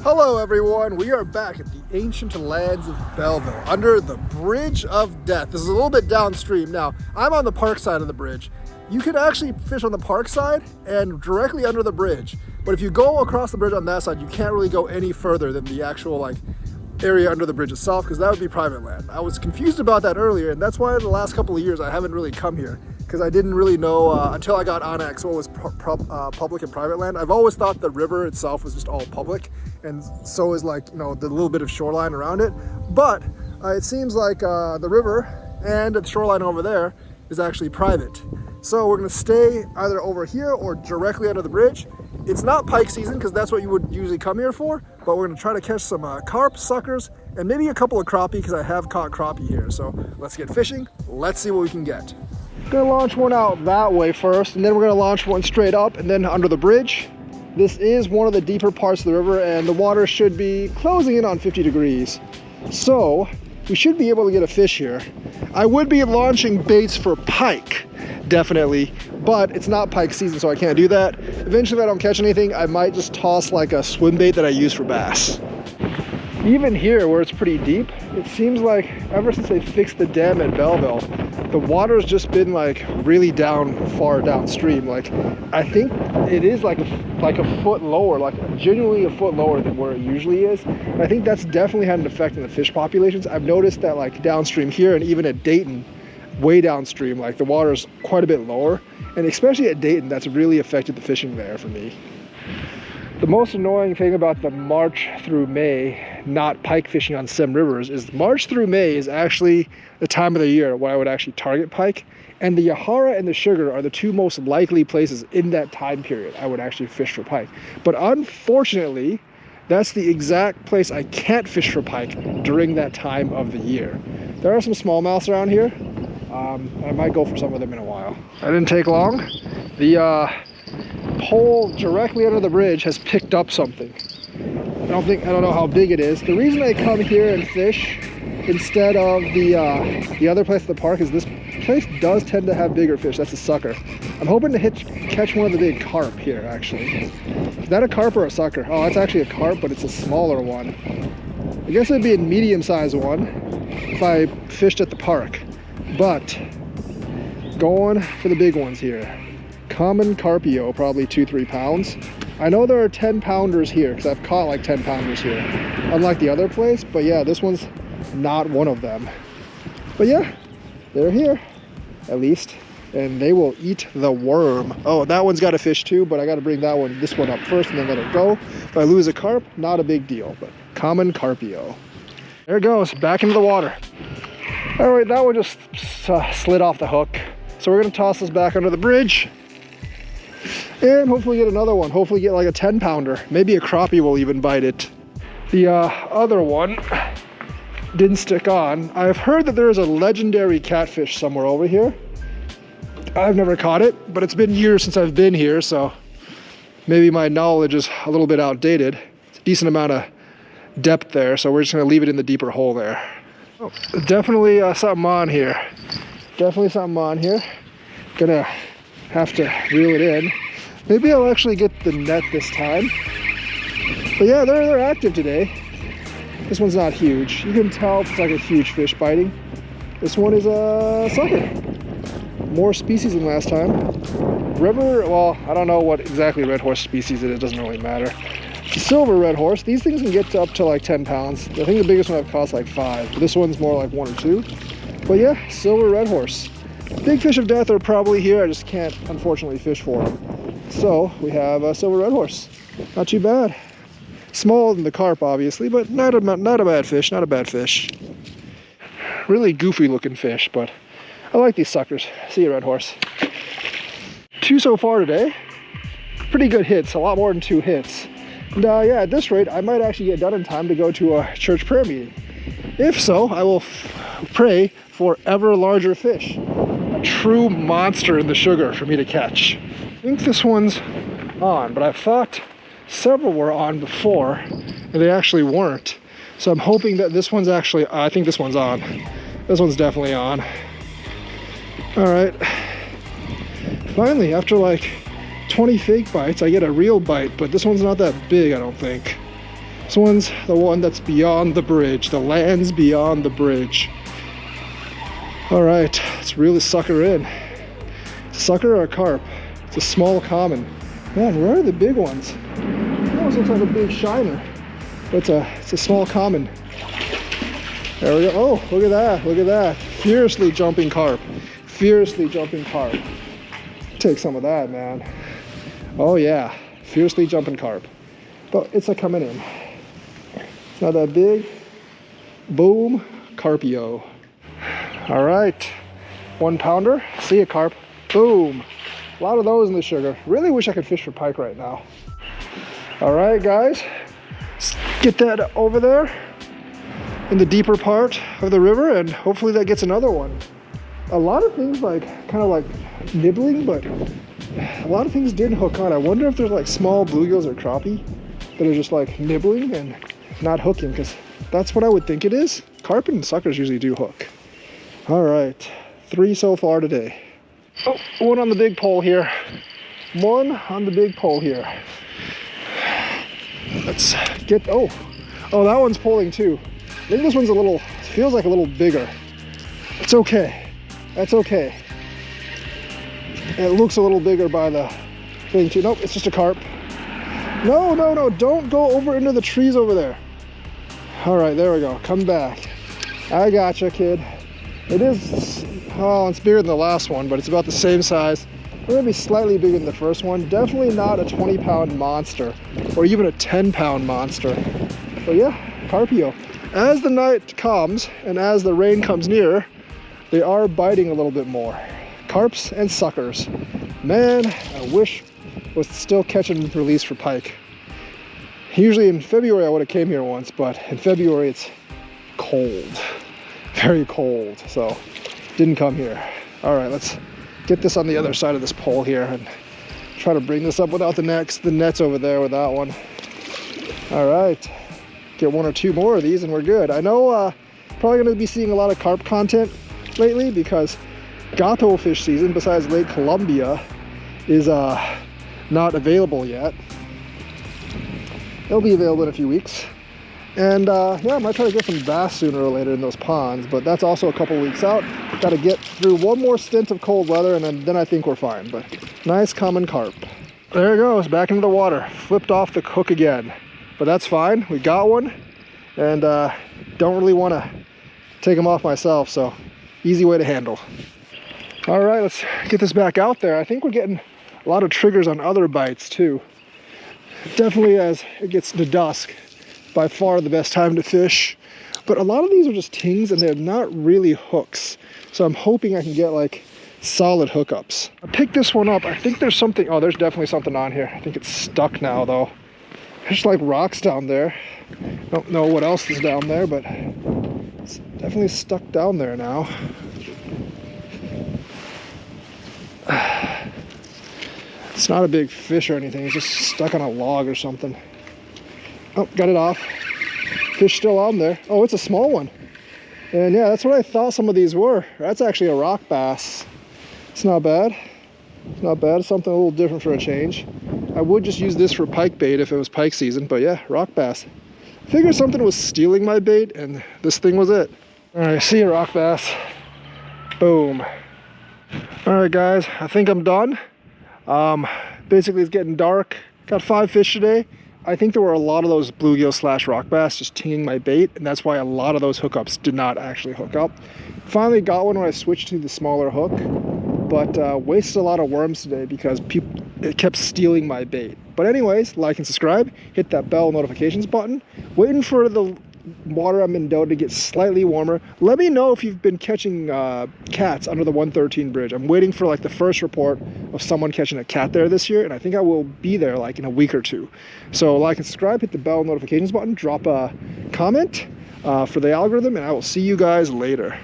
Hello everyone, we are back at the ancient lands of Belleville, under the Bridge of Death. This is a little bit downstream. Now, I'm on the park side of the bridge. You can actually fish on the park side and directly under the bridge. But if you go across the bridge on that side, you can't really go any further than the actual area under the bridge itself, because that would be private land. I was confused about that earlier, and that's why in the last couple of years I haven't really come here, because I didn't really know until I got Onyx what was public and private land. I've always thought the river itself was just all public, and so is the little bit of shoreline around it. But it seems like the river and the shoreline over there is actually private. So we're gonna stay either over here or directly under the bridge. It's not pike season, because that's what you would usually come here for, but we're gonna try to catch some carp, suckers, and maybe a couple of crappie, because I have caught crappie here. So let's get fishing. Let's see what we can get. Gonna launch one out that way first, and then we're gonna launch one straight up and then under the bridge. This is one of the deeper parts of the river, and the water should be closing in on 50 degrees. So we should be able to get a fish here. I would be launching baits for pike, definitely, but it's not pike season, so I can't do that. Eventually, if I don't catch anything, I might just toss like a swim bait that I use for bass. Even here, where it's pretty deep, it seems like ever since they fixed the dam at Belleville, the water's just been really far downstream. I think it is like a foot lower, genuinely a foot lower than where it usually is. And I think that's definitely had an effect on the fish populations. I've noticed that downstream here, and even at Dayton, way downstream, the water's quite a bit lower. And especially at Dayton, that's really affected the fishing there for me. The most annoying thing about the March through May not pike fishing on some rivers is March through May is actually the time of the year where I would actually target pike, and the Yahara and the Sugar are the two most likely places in that time period I would actually fish for pike. But unfortunately, that's the exact place I can't fish for pike during that time of the year. There are some smallmouths around here. I might go for some of them in a while. That didn't take long. The pole directly under the bridge has picked up something. I don't know how big it is. The reason I come here and fish instead of the other place at the park is this place does tend to have bigger fish. That's a sucker. I'm hoping to catch one of the big carp here, actually. Is that a carp or a sucker? Oh, that's actually a carp, but it's a smaller one. I guess it'd be a medium-sized one if I fished at the park. But going for the big ones here. Common carpio, probably 2-3 pounds. I know there are 10-pounders here, because I've caught 10-pounders here, unlike the other place. But yeah, this one's not one of them. But yeah, they're here, at least, and they will eat the worm. Oh, that one's got a fish too, but I got to bring this one up first and then let it go. If I lose a carp, not a big deal, but common carpio. There it goes, back into the water. All right, that one just slid off the hook. So we're gonna toss this back under the bridge and hopefully get another one. Hopefully get a 10-pounder. Maybe a crappie will even bite it. The other one didn't stick on. I've heard that there is a legendary catfish somewhere over here. I've never caught it, but it's been years since I've been here, so maybe my knowledge is a little bit outdated. It's a decent amount of depth there, so we're just gonna leave it in the deeper hole there. Oh, definitely something on here. Definitely something on here. Gonna have to reel it in. Maybe I'll actually get the net this time. But yeah, they're active today. This one's not huge. You can tell it's a huge fish biting. This one is a sucker. More species than last time. River, well, I don't know what exactly red horse species it is. It doesn't really matter. Silver red horse. These things can get up to 10 pounds. I think the biggest one I've caught is 5. This one's more 1 or 2. But yeah, silver red horse. Big fish of death are probably here. I just can't, unfortunately, fish for them. So we have a silver red horse. Not too bad. Smaller than the carp, obviously, but not a bad fish. Not a bad fish. Really goofy looking fish, but I like these suckers. See you, red horse. 2 so far today. Pretty good hits. A lot more than 2 hits. And yeah, at this rate, I might actually get done in time to go to a church prayer meeting. If so, I will pray for ever larger fish. A true monster in the sugar for me to catch. I think this one's on, but I've thought several were on before, and they actually weren't. So I'm hoping that this one's actually, I think this one's on. This one's definitely on. All right. Finally, after like 20 fake bites, I get a real bite, but this one's not that big, I don't think. This one's the one that's beyond the bridge. The land's beyond the bridge. All right, let's reel this sucker in. It's a sucker or a carp? It's a small common. Man, where are the big ones? It almost looks like a big shiner. But it's a small common. There we go. Oh, look at that, look at that. Fiercely jumping carp. Fiercely jumping carp. Take some of that, man. Oh yeah, fiercely jumping carp. But it's a coming in. It's not that big. Boom, carpio. All right, 1 pounder. See ya, carp. Boom. A lot of those in the sugar. Really wish I could fish for pike right now. All right, guys. Let's get that over there in the deeper part of the river, and hopefully that gets another one. A lot of things like kind of like nibbling, but a lot of things didn't hook on. I wonder if there's like small bluegills or crappie that are just like nibbling and not hooking, because that's what I would think it is. Carp and suckers usually do hook. All right, 3 so far today. Oh, 1 on the big pole here. 1 on the big pole here. Let's get, oh, that one's pulling too. I think this one's a little, feels like a little bigger. It's okay. That's okay. And it looks a little bigger by the thing too. Nope, it's just a carp. No, no, no, don't go over into the trees over there. All right, there we go. Come back. I gotcha, kid. It is, oh, it's bigger than the last one, but it's about the same size. We're gonna be slightly bigger than the first one. Definitely not a 20-pound monster or even a 10-pound monster. But yeah, carpio. As the night comes and as the rain comes near, they are biting a little bit more. Carps and suckers. Man, I wish I was still catch and release for pike. Usually in February I would have came here once, but in February it's cold. Very cold, so didn't come here. All right, let's get this on the other side of this pole here and try to bring this up without the nets. The net's over there with that one. All right, get 1 or 2 more of these and we're good. I know probably gonna be seeing a lot of carp content lately because gato fish season, besides Lake Columbia, is not available yet. It'll be available in a few weeks. And yeah, I might try to get some bass sooner or later in those ponds, but that's also a couple weeks out. Got to get through 1 more stint of cold weather and then I think we're fine. But nice common carp. There it goes, back into the water. Flipped off the hook again, but that's fine. We got one, and don't really want to take them off myself, so easy way to handle. All right, let's get this back out there. I think we're getting a lot of triggers on other bites too. Definitely as it gets to dusk, by far the best time to fish. But a lot of these are just tings and they're not really hooks. So I'm hoping I can get like solid hookups. I picked this one up. I think there's something, oh, there's definitely something on here. I think it's stuck now though. There's like rocks down there. Don't know what else is down there, but it's definitely stuck down there now. It's not a big fish or anything. It's just stuck on a log or something. Oh, got it off. Fish still on there. Oh, it's a small one. And yeah, that's what I thought some of these were. That's actually a rock bass. It's not bad. It's not bad. It's something a little different for a change. I would just use this for pike bait if it was pike season, but yeah, rock bass. I figured something was stealing my bait and this thing was it. All right, see you, rock bass. Boom. All right, guys, I think I'm done. Basically it's getting dark. Got 5 fish today. I think there were a lot of those bluegill slash rock bass just tinging my bait, and that's why a lot of those hookups did not actually hook up. Finally got one when I switched to the smaller hook, but wasted a lot of worms today because it kept stealing my bait. But anyways, like and subscribe, hit that bell notifications button. Waiting for the water I'm in Doe to get slightly warmer. Let me know if you've been catching cats under the 113 bridge. I'm waiting for like the first report of someone catching a cat there this year, and I think I will be there like in a week or 2. So like and subscribe, hit the bell notifications button, drop a comment for the algorithm, and I will see you guys later.